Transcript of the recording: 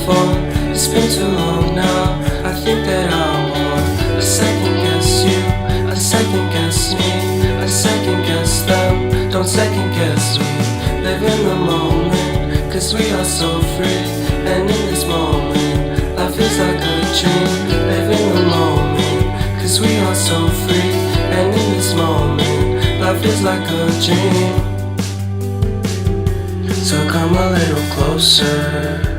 phone. It's been too long now, I think that I'm on. I second guess you, I second guess me, I second guess them. Don't second guess me. Live in the moment, cause we are so free. And in this moment, life is like a dream. Live in the moment, cause we are so free. And in this moment, life is like a dream. So come a little closer.